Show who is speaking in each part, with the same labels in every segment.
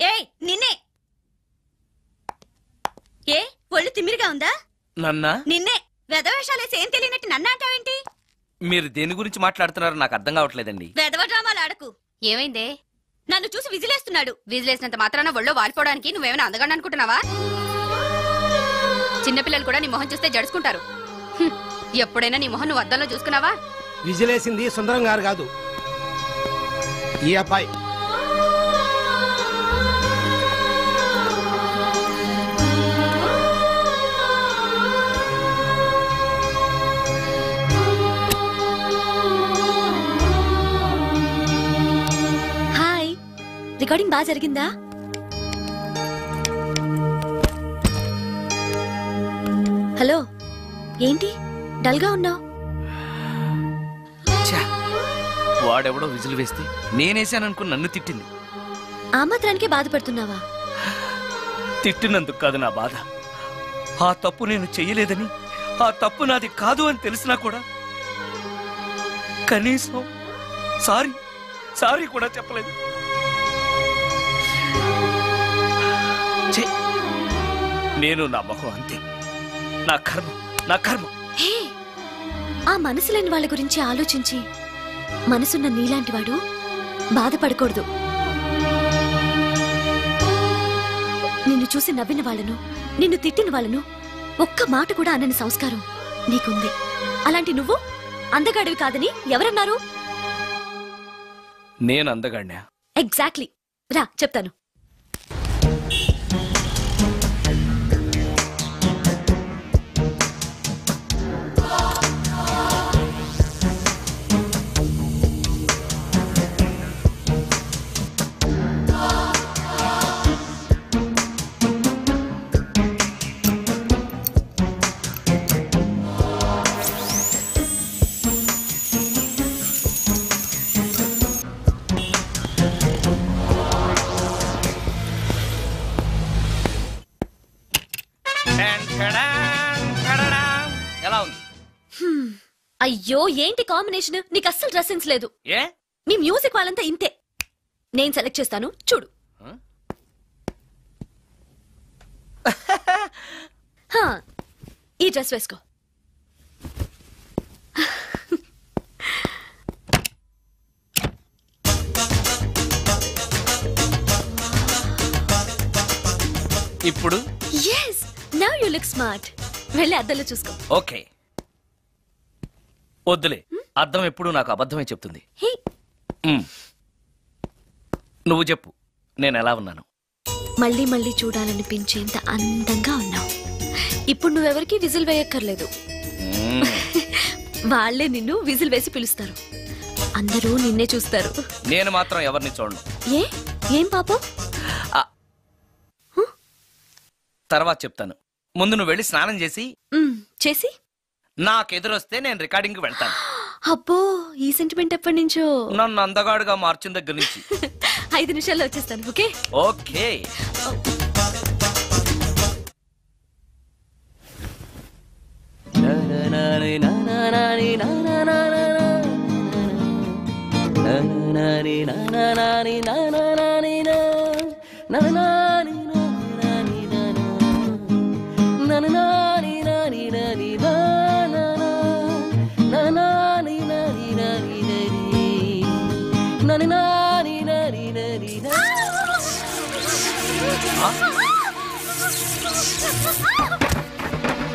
Speaker 1: ఏయ్ నిన్నే. ఏ ఒళ్ళు తిమ్మిరిగా ఉందా?
Speaker 2: నన్నా?
Speaker 1: నిన్నే. వెధవేషాలేసి ఏం తెలియనట్టు నన్ను అంటావేంటి?
Speaker 2: మీరు దేని గురించి మాట్లాడుతున్నారో నాకు అర్థం కావట్లేదండి.
Speaker 1: వెధవ డ్రామాలు ఆడకు.
Speaker 3: ఏమైందే?
Speaker 1: నన్ను చూసి విజిలేస్తున్నాడు.
Speaker 3: విజిలేసినంత మాత్రాన ఒళ్ళో వాలిపోవడానికి నువ్వేమైనా అందగాడు అనుకుంటున్నావా? చిన్నపిల్లలు కూడా నీ మొహం చూస్తే జడుచుకుంటారు. ఎప్పుడైనా నీ మొహం నువ్వు అద్దంలో చూసుకున్నావా?
Speaker 4: విజిలేసింది సుందరం గారు కాదు, ఈ అబ్బాయి.
Speaker 1: హాయ్, రికార్డింగ్ బాగా జరిగిందా? హలో, ఏంటి డల్గా ఉన్నావు?
Speaker 2: వాడెవడో విజిల్ వేస్తే నేనేసాననుకుని నన్ను తిట్టింది.
Speaker 1: ఆ మాత్రానికే బాధపడుతున్నావా?
Speaker 2: తిట్టినందుకు కాదు నా బాధ. ఆ తప్పు నేను చెయ్యలేదని, ఆ తప్పు నాది కాదు అని తెలిసినా కూడా కనీసం సారీ సారీ కూడా చెప్పలేదు. నేను నా మొహం అంతే. నా కర్మ, నా కర్మ.
Speaker 1: ఆ మనసు లేని వాళ్ళ గురించి ఆలోచించి మనసున్న నీలాంటి వాడు బాధపడకూడదు. నిన్ను చూసి నవ్విన వాళ్ళను, నిన్ను తిట్టిన వాళ్ళను ఒక్క మాట కూడా అనని సంస్కారం నీకుంది. అలాంటి నువ్వు అందగాడివి కాదని ఎవరన్నారు?
Speaker 2: నేను అందగాడినా?
Speaker 1: ఎగ్జాక్ట్లీ. రా చెప్తాను.
Speaker 2: ఎలా ఉంది?
Speaker 1: అయ్యో, ఏంటి కాంబినేషన్? నీకు అస్సలు డ్రెస్ సెన్స్ లేదు.
Speaker 2: ఏ?
Speaker 1: మీ మ్యూజిక్ వాళ్ళంతా ఇంతే. నేను సెలెక్ట్ చేస్తాను, చూడు. ఈ డ్రెస్ వేసుకో.
Speaker 2: ఇప్పుడు
Speaker 1: yes, now you look smart. వెళ్ళి అద్దంలో చూసుకో.
Speaker 2: ఓకే. వద్దులే, అద్దం ఎప్పుడు నాకు అబద్ధమే చెప్తుంది. నువ్వు చెప్పు, నేను ఎలా ఉన్నాను?
Speaker 1: మళ్ళీ మళ్ళీ చూడాలనిపించేంత అందంగా ఉన్నావు. ఇప్పుడు నువ్వెవరికి విజిల్ వేయక్కర్లేదు. వాళ్లే నిన్ను విజిల్ వేసి పిలుస్తారు. అందరూ నిన్నే చూస్తారు.
Speaker 2: నేను మాత్రం ఎవరిని చూడను.
Speaker 1: ఏం పాపం?
Speaker 2: తర్వాత చెప్తాను. ముందు నువ్వు వెళ్ళి స్నానం చేసి నాకెదురొస్తే నేను రికార్డింగ్ కి వెళ్తాను.
Speaker 1: అబ్బో, ఈ సెంటిమెంట్ ఎప్పటి నుంచో?
Speaker 2: నన్ను అందగాడుగా మార్చిన దగ్గర నుంచి.
Speaker 1: 5 నిమిషాల్లో వచ్చేస్తాను. Okay
Speaker 2: okay.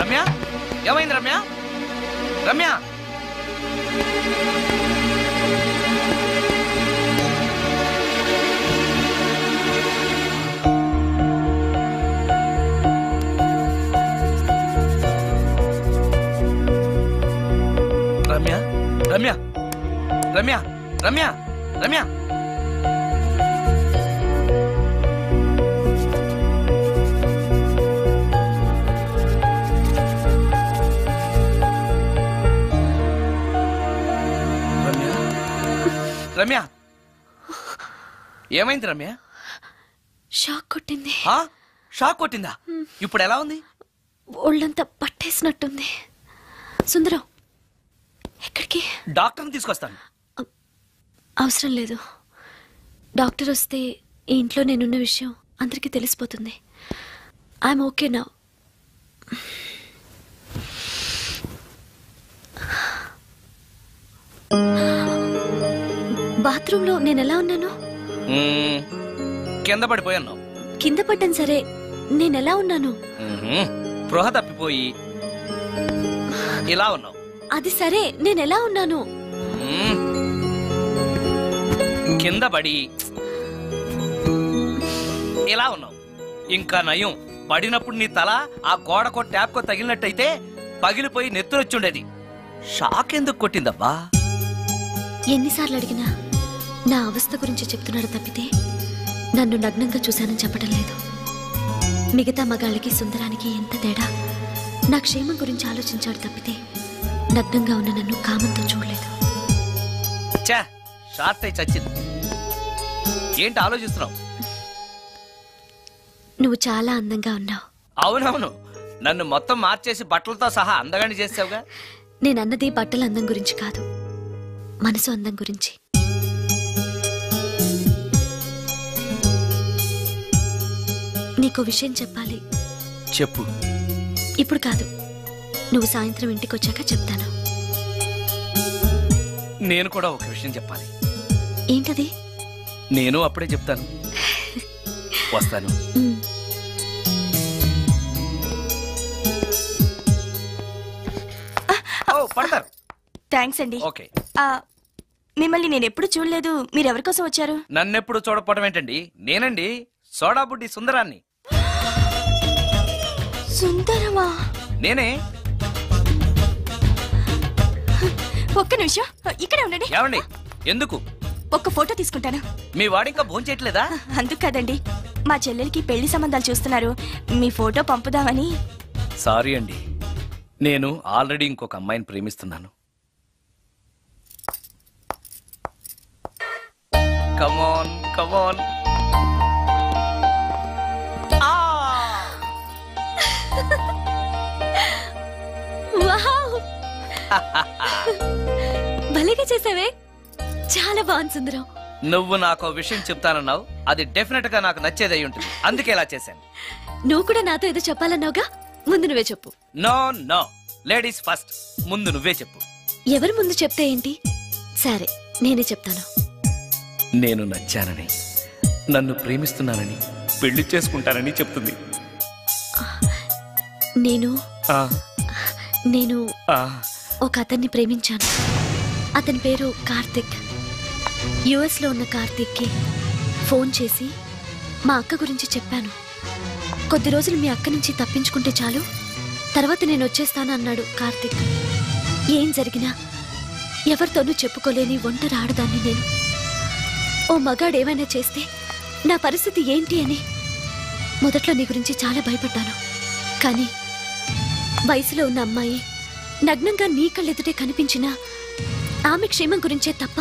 Speaker 2: రమ్య, ఏమైంది రమ్య? రమ్య, రమ్య, రమ్య, రమ్య, రమ్య, రమ్య. రమ్య, ఏమైంది రమ్య?
Speaker 1: షాక్ కొట్టింది.
Speaker 2: షాక్ కొట్టిందా? ఇప్పుడు ఎలా ఉంది?
Speaker 1: ఒళ్ళంతా పట్టేసినట్టుంది. సుందరం, ఎక్కడికి?
Speaker 2: డాక్టర్ని తీసుకొస్తాను.
Speaker 1: అవసరం లేదు. డాక్టర్ వస్తే ఈ ఇంట్లో నేనున్న విషయం అందరికీ తెలిసిపోతుంది. I'm okay now. బాత్రూంలో నేను ఎలా ఉన్నాను?
Speaker 2: కింద పడిపోయాను.
Speaker 1: కింద పడ్డాను సరే, నేను ఎలా ఉన్నాను?
Speaker 2: స్పృహ తప్పిపోయి ఇలా ఉన్నావు.
Speaker 1: అది సరే, నేను ఎలా ఉన్నాను?
Speaker 2: కింద పడి ఇలా ఉన్నావు. ఇంకా నయం, పడినప్పుడు నీ తల ఆ గోడకో ట్యాప్కో తగిలినట్టయితే పగిలిపోయి నెత్తురొచ్చుండేది. షాక్ ఎందుకు కొట్టిందబ్బా?
Speaker 1: ఎన్నిసార్లు అడిగినా నా అవస్థ గురించి చెప్తున్నాడు తప్పితే నన్ను నగ్నంగా చూశానని చెప్పడం లేదు. మిగతా మగాళ్ళకి సుందరానికి ఎంత తేడా. నా క్షేమం గురించి ఆలోచించాడు తప్పితే నగ్నంగా ఉన్న నన్ను కామంతో చూడలేదు.
Speaker 2: షార్ట్ అయి చచ్చింది. ఏంటి ఆలోచిస్తున్నావు?
Speaker 1: నువ్వు చాలా అందంగా ఉన్నావు.
Speaker 2: అవునవును, నన్ను మొత్తం మార్చేసి బట్టలతో సహా అందగాని చేసావుగా.
Speaker 1: నేనన్నది బట్టల అందం గురించి కాదు, మనసు అందం గురించి. నీకో విషయం చెప్పాలి.
Speaker 2: చెప్పు.
Speaker 1: ఇప్పుడు కాదు, నువ్వు సాయంత్రం ఇంటికి వచ్చాక చెప్తాను.
Speaker 2: నేను కూడా ఒక విషయం చెప్పాలి.
Speaker 1: ఏంటది?
Speaker 2: నేను అప్పుడే చెప్తాను. వస్తాను. పడతారు.
Speaker 5: థ్యాంక్స్ అండి.
Speaker 2: ఓకే.
Speaker 5: మిమ్మల్ని నేను ఎప్పుడు చూడలేదు. మీరెవరి కోసం వచ్చారు?
Speaker 2: నన్నెప్పుడు చూడకపోవడం ఏంటండి? నేనండి, సోడా బుడ్డి సుందరాన్ని.
Speaker 5: సుందరమా?
Speaker 2: నేనే.
Speaker 5: ఒక్క నిమిషం ఇక్కడే ఉండండి.
Speaker 2: ఏమండి? ఎందుకు?
Speaker 5: ఒక్క ఫోటో తీసుకుంటాను.
Speaker 2: మీ వాడింకా భోజనం చేయట్లేదా?
Speaker 5: అందుకు కదండి, మా చెల్లెలికి పెళ్లి సంబంధాలు చూస్తున్నారు. మీ ఫోటో పంపుదామని.
Speaker 2: సారీ అండి, నేను ఆల్రెడీ ఇంకొక అమ్మాయిని ప్రేమిస్తున్నాను. కమాన్ కమాన్.
Speaker 1: భలేగా చేసావే, చాలా బాగుంది సుందరం.
Speaker 2: నువ్వు నాకు విషయం చెప్తానన్నావు, అది డెఫినెట్ గా నాకు నచ్చేదై ఉంటుంది, అందుకే ఇలా చేశాను.
Speaker 1: నువ్వు కూడా నాతో ఏదో చెప్పాలన్నావుగా, ముందు నువ్వే చెప్పు.
Speaker 2: No no, ladies first. ముందు నువ్వే చెప్పు.
Speaker 1: ఎవరి ముందు చెప్తే ఏంటి? సరే, నేనే చెప్తాను.
Speaker 2: నేను నచ్చానని, నన్ను ప్రేమిస్తున్నానని, పెళ్లి చేసుకుంటానని చెప్తుంది.
Speaker 1: నేను ఒక అతన్ని ప్రేమించాను. అతని పేరు కార్తిక్. యుఎస్ లో ఉన్న కార్తిక్ కి ఫోన్ చేసి మా అక్క గురించి చెప్పాను. కొద్ది రోజులు మీ అక్క నుంచి తప్పించుకుంటే చాలు, తర్వాత నేను వచ్చేస్తాను అన్నాడు కార్తిక్. ఏం జరిగినా ఎవరితోనూ చెప్పుకోలేని ఒంటరి ఆడదాన్ని నేను. ఓ మగాడు ఏమైనా చేస్తే నా పరిస్థితి ఏంటి అని మొదట్లో నీ గురించి చాలా భయపడ్డాను. కానీ వయసులో ఉన్న అమ్మాయి నగ్నంగా నీ కళ్ళెదుటే కనిపించినా ఆమె క్షేమం గురించే తప్ప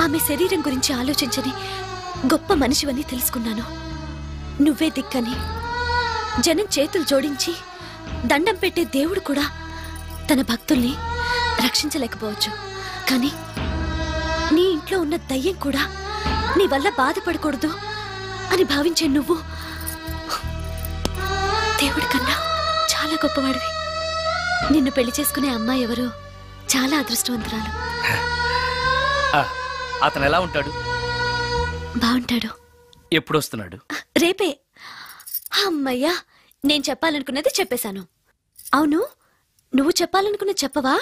Speaker 1: ఆమె శరీరం గురించి ఆలోచించని గొప్ప మనిషివని తెలుసుకున్నాను. నువ్వే దిక్కని, జనం చేతులు జోడించి దండం పెట్టే దేవుడు కూడా తన భక్తుల్ని రక్షించలేకపోవచ్చు. కానీ నీ ఇంట్లో ఉన్న దయ్యం కూడా నీ వల్ల బాధపడకూడదు అని భావించే నువ్వు దేవుడి కన్నా చాలా గొప్పవాడివి. నిన్ను పెళ్లి చేసుకునే అమ్మాయి ఎవరో చాలా అదృష్టవంతురాలు.
Speaker 2: అతను ఎలా ఉంటాడు?
Speaker 1: బాగుంటాడు.
Speaker 2: ఎప్పుడు వస్తున్నాడు?
Speaker 1: రేపే. అమ్మయ్యా, నేను చెప్పాలనుకున్నది చెప్పేశాను. అవును, నువ్వు చెప్పాలనుకున్నది చెప్పవా?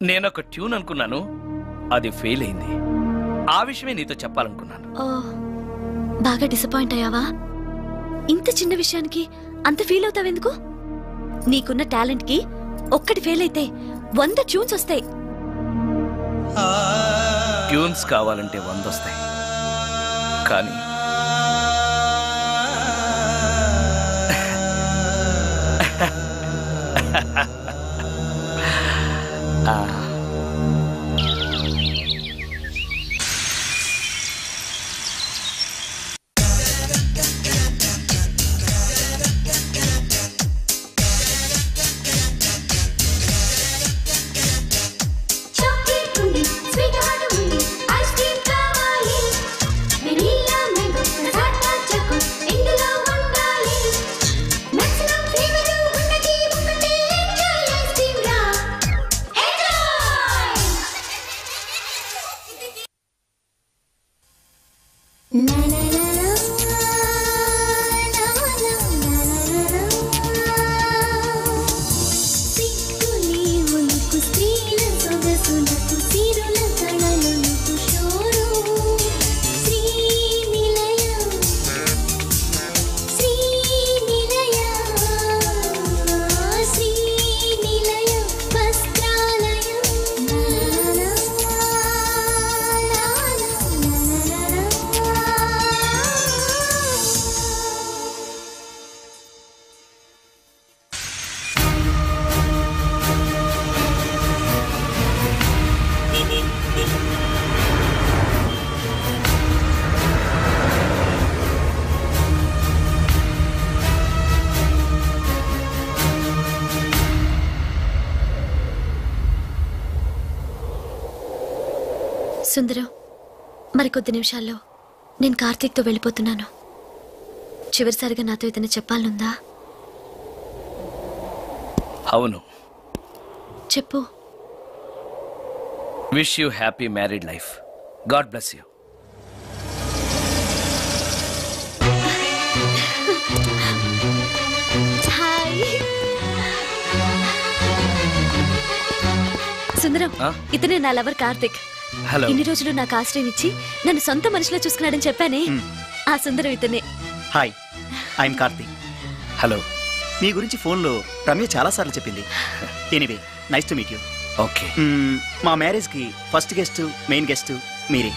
Speaker 2: నేనొక ట్యూన్ అనుకున్నాను, అది ఫెయిల్ అయింది. ఆ విషయమే నీతో చెప్పాలనుకున్నాను.
Speaker 1: ఓ, బాగా డిసప్పాయింట్ అయ్యావా? ఇంత చిన్న విషయానికి అంత ఫీల్ అవుతావెందుకు? నీకున్న టాలెంట్ కి ఒక్కటి ఫెయిల్ అయితే 100 ట్యూన్స్ వస్తాయి.
Speaker 2: ట్యూన్స్ కావాలంటే 100 వస్తాయి, కానీ
Speaker 6: చాక్లెట్ ఉంది, స్వీట్ హార్ట్ ఉంది, ఐస్ క్రీమ్ కావాలి, వెనిల్లా
Speaker 1: సుందరం, మరికొద్ది నిమిషాల్లో నేను కార్తీక్తో వెళ్ళిపోతున్నాను. చివరిసారిగా నాతో ఏదైనా చెప్పాలనుందా?
Speaker 2: అవును,
Speaker 1: చెప్పు.
Speaker 2: Wish you happy married life. God bless you.
Speaker 1: Sundaram, ఇతనే నా లవర్ కార్తిక్.
Speaker 2: హలో.
Speaker 1: ఇన్ని రోజులు నాకు ఆశ్రయం ఇచ్చి నన్ను సొంత మనిషిలో చూసుకున్నాడని చెప్పానే, ఆ సుందరం ఇతనే.
Speaker 6: Hi, I'm Karthik.
Speaker 2: హలో.
Speaker 6: మీ గురించి ఫోన్లో రమ్య చాలాసార్లు చెప్పింది. Anyway, nice to meet you.
Speaker 2: Okay.
Speaker 6: మా మ్యారేజ్కి ఫస్ట్ గెస్ట్, మెయిన్ గెస్ట్ మీరే.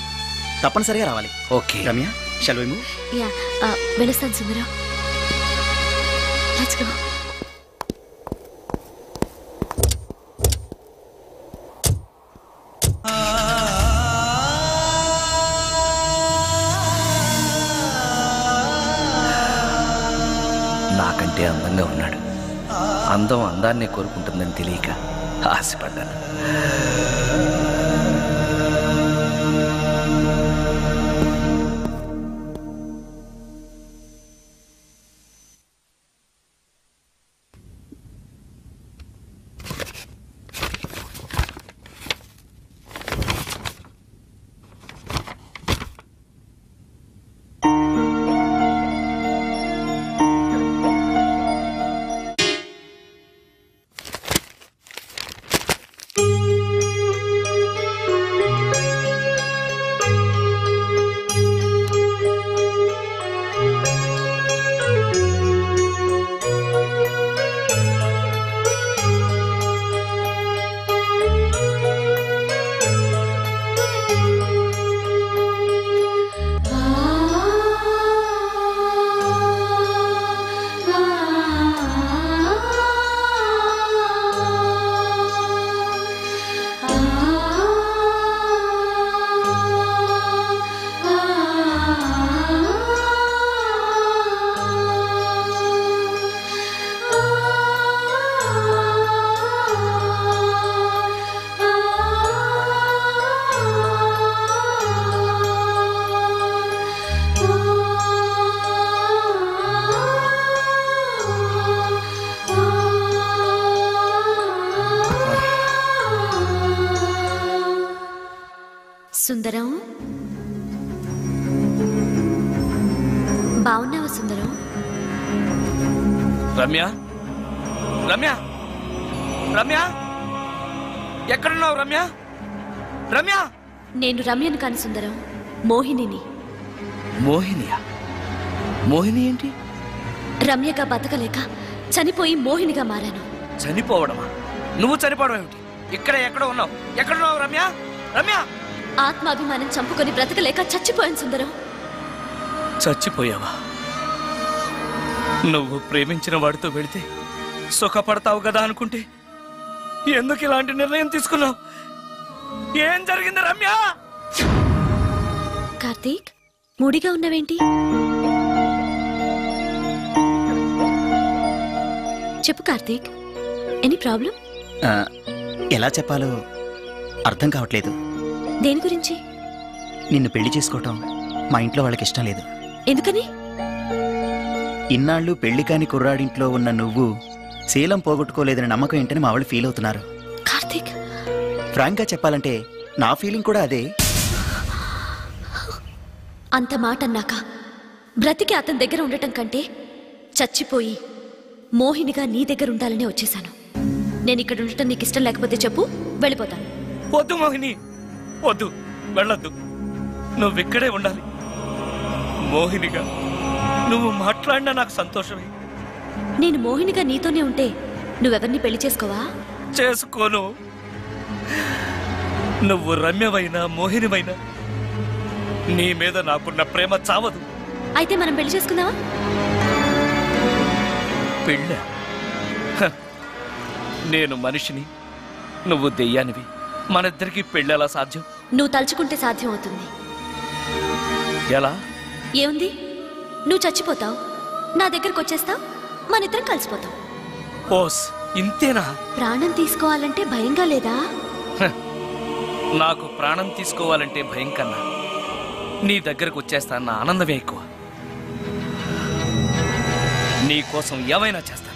Speaker 6: తప్పనిసరిగా రావాలి.
Speaker 2: Okay
Speaker 6: Ramya, shall we move?
Speaker 1: Yeah, వెళ్ళొస్తాను సుందరం. Let's go.
Speaker 2: నాకంటే అందంగా ఉన్నాడు. అందం అందాన్నే కోరుకుంటుందని తెలియక ఆశపడ్డాను.
Speaker 1: సుందరం, బాగున్నావా సుందరం?
Speaker 2: రమ్య, రమ్య, రమ్య, ఎక్కడున్నావు రమ్య? రమ్య!
Speaker 1: నేను రమ్యను కాని సుందరం, మోహినిని.
Speaker 2: మోహినియా? మోహిని ఏంటి?
Speaker 1: రమ్యగా బతకలేక చనిపోయి మోహినిగా మారాను.
Speaker 2: చనిపోవడమా? నువ్వు చనిపోవడం ఏమిటి? ఇక్కడ ఎక్కడ ఉన్నావు? ఎక్కడున్నావు రమ్య? రమ్య!
Speaker 1: ఆత్మాభిమానం చంపుకొని బ్రతకలేక చచ్చిపోయాను సుందరం.
Speaker 2: చచ్చిపోయావా? నువ్వు ప్రేమించిన వాడితో వెళితే సుఖపడతావు కదా అనుకుంటే ఎందుకు ఇలాంటి నిర్ణయం తీసుకున్నావు? ఏం జరిగింది రమ్య?
Speaker 1: కార్తీక్, మూడిగా ఉన్నావేంటి? చెప్పు కార్తీక్, ఎనీ ప్రాబ్లం?
Speaker 6: ఎలా చెప్పాలో అర్థం కావట్లేదు.
Speaker 1: దేని గురించి?
Speaker 6: నిన్ను పెళ్లి చేసుకోవటం మా ఇంట్లో వాళ్ళకి ఇష్టం లేదు.
Speaker 1: ఎందుకని?
Speaker 6: ఇన్నాళ్ళు పెళ్లి కాని కుర్రాడింట్లో ఉన్న నువ్వు శీలం పోగొట్టుకోలేదని నమ్మకం ఏంటని మా వాళ్ళు ఫీల్ అవుతున్నారు.
Speaker 1: కార్తీక్,
Speaker 6: ఫ్రాంక్ గా చెప్పాలంటే నా ఫీలింగ్ కూడా అదే.
Speaker 1: అంత మాట అన్నాక బ్రతికి అతని దగ్గర ఉండటం కంటే చచ్చిపోయి మోహినిగా నీ దగ్గర ఉండాలనే వచ్చేశాను. నేను ఇక్కడ ఉండటం నీకు ఇష్టం లేకపోతే చెప్పు, వెళ్ళిపోతాను.
Speaker 2: వద్దు మోహిని, వద్దు, వెళ్ళొద్దు. నువ్విక్కడే ఉండాలి. మోహినిగా నువ్వు మాట్లాడినా నాకు సంతోషమే.
Speaker 1: నేను మోహినిగా నీతోనే ఉంటే నువ్వెవరిని పెళ్లి చేసుకోవా?
Speaker 2: చేసుకోను. నువ్వు రమ్యవైనా మోహినివైనా నీ మీద నాకున్న ప్రేమ చావదు.
Speaker 1: అయితే మనం పెళ్లి చేసుకుందావా?
Speaker 2: పెళ్ళ? నేను మనిషిని, నువ్వు దెయ్యానివి. మనిద్దరికి పెళ్ళెలా సాధ్యం?
Speaker 1: నువ్వు తలుచుకుంటే సాధ్యం అవుతుంది.
Speaker 2: ఎలా?
Speaker 1: ఏముంది, నువ్వు చచ్చిపోతావు, నా దగ్గరకు వచ్చేస్తావు, మనిద్దరం కలిసిపోతాం.
Speaker 2: ఓస్, ఇంతేనా?
Speaker 1: ప్రాణం తీసుకోవాలంటే భయంగా లేదా?
Speaker 2: నాకు ప్రాణం తీసుకోవాలంటే భయం కన్నా నీ దగ్గరకు వచ్చేస్తానన్న ఆనందమే ఎక్కువ. నీ కోసం ఏమైనా చేస్తాను.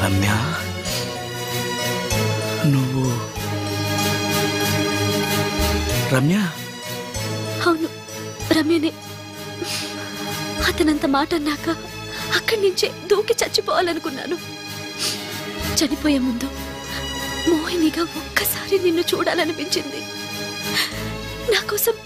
Speaker 2: రమ్య, నువ్వు రమ్య?
Speaker 1: అవును, రమ్యనే. అతనంత మాట అన్నాక అక్కడి నుంచే దూకి చచ్చిపోవాలనుకున్నాను. చనిపోయే ముందు మోహినిగా ఒక్కసారి నిన్ను చూడాలనిపించింది. నా కోసం